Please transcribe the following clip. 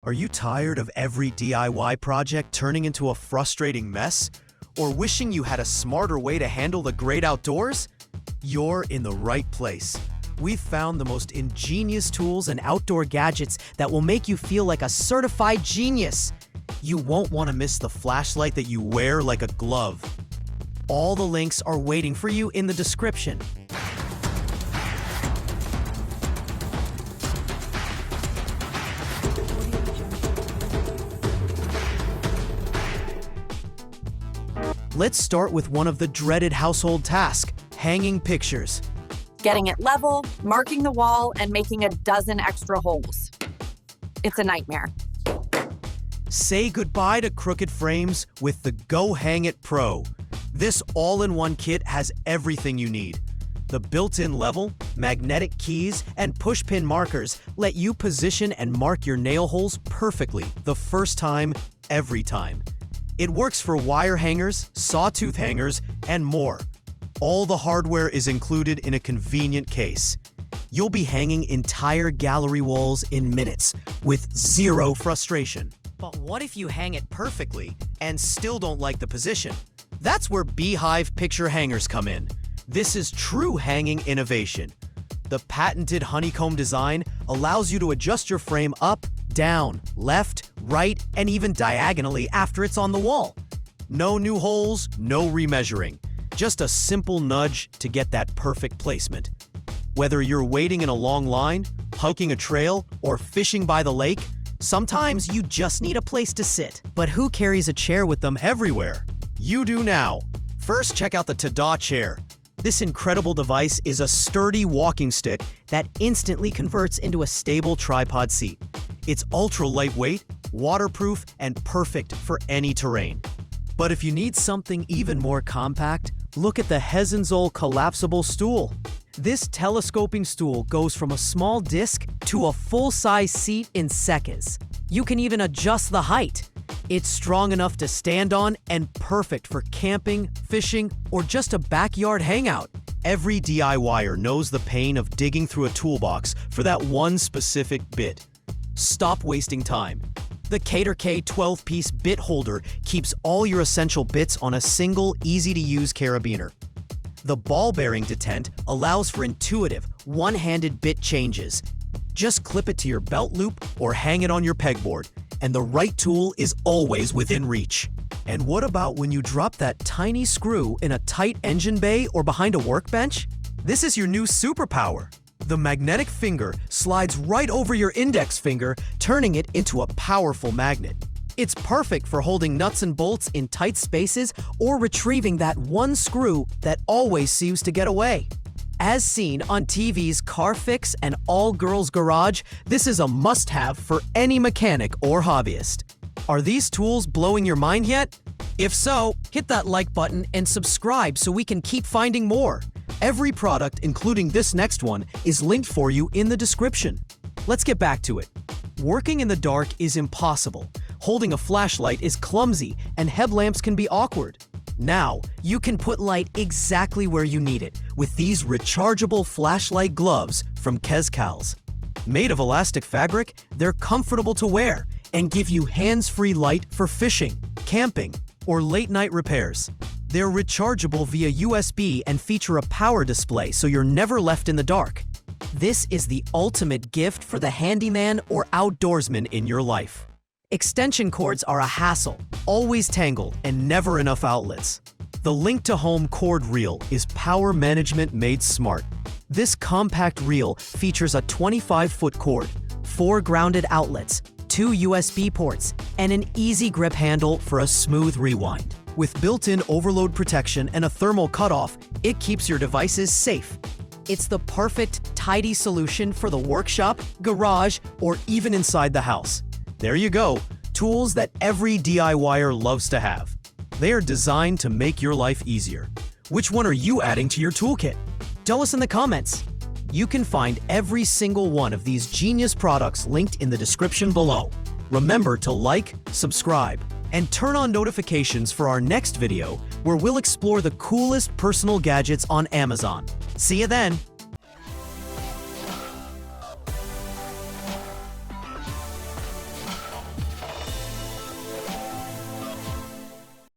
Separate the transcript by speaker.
Speaker 1: Are you tired of every DIY project turning into a frustrating mess? Or wishing you had a smarter way to handle the great outdoors? You're in the right place. We've found the most ingenious tools and outdoor gadgets that will make you feel like a certified genius. You won't want to miss the flashlight that you wear like a glove. All the links are waiting for you in the description. Let's start with one of the dreaded household tasks, hanging pictures.
Speaker 2: Getting it level, marking the wall, and making a dozen extra holes. It's a nightmare.
Speaker 1: Say goodbye to crooked frames with the Go Hang It Pro. This all-in-one kit has everything you need. The built-in level, magnetic keys, and push-pin markers let you position and mark your nail holes perfectly the first time, every time. It works for wire hangers, sawtooth hangers, and more. All the hardware is included in a convenient case. You'll be hanging entire gallery walls in minutes with zero frustration. But what if you hang it perfectly and still don't like the position? That's where Beehive picture hangers come in. This is true hanging innovation. The patented honeycomb design allows you to adjust your frame up, down, left, right, and even diagonally after it's on the wall. No new holes, no remeasuring. Just a simple nudge to get that perfect placement. Whether you're waiting in a long line, hiking a trail, or fishing by the lake, sometimes you just need a place to sit. But who carries a chair with them everywhere? You do now. First, check out the Tada chair. This incredible device is a sturdy walking stick that instantly converts into a stable tripod seat. It's ultra lightweight, waterproof, and perfect for any terrain. But if you need something even more compact, look at the Hesanzol Collapsible Stool. This telescoping stool goes from a small disc to a full-size seat in seconds. You can even adjust the height. It's strong enough to stand on and perfect for camping, fishing, or just a backyard hangout. Every DIYer knows the pain of digging through a toolbox for that one specific bit. Stop wasting time. The Katerk 12-piece bit holder keeps all your essential bits on a single, easy-to-use carabiner. The ball bearing detent allows for intuitive, one-handed bit changes. Just clip it to your belt loop or hang it on your pegboard, and the right tool is always within reach. And what about when you drop that tiny screw in a tight engine bay or behind a workbench? This is your new superpower. The magnetic finger slides right over your index finger, turning it into a powerful magnet. It's perfect for holding nuts and bolts in tight spaces or retrieving that one screw that always seems to get away. As seen on TV's Car Fix and All Girls Garage, this is a must-have for any mechanic or hobbyist. Are these tools blowing your mind yet? If so, hit that like button and subscribe so we can keep finding more. Every product, including this next one, is linked for you in the description. Let's get back to it. Working in the dark is impossible. Holding a flashlight is clumsy, and headlamps can be awkward. Now, you can put light exactly where you need it with these rechargeable flashlight gloves from KEZKALS. Made of elastic fabric, they're comfortable to wear and give you hands-free light for fishing, camping, or late-night repairs. They're rechargeable via USB and feature a power display so you're never left in the dark. This is the ultimate gift for the handyman or outdoorsman in your life. Extension cords are a hassle, always tangled, and never enough outlets. The Link-to-Home cord reel is power management made smart. This compact reel features a 25-foot cord, 4 grounded outlets, 2 USB ports, and an easy grip handle for a smooth rewind. With built-in overload protection and a thermal cutoff, it keeps your devices safe. It's the perfect, tidy solution for the workshop, garage, or even inside the house. There you go, tools that every DIYer loves to have. They are designed to make your life easier. Which one are you adding to your toolkit? Tell us in the comments. You can find every single one of these genius products linked in the description below. Remember to like, subscribe, and turn on notifications for our next video where we'll explore the coolest personal gadgets on Amazon. See you then!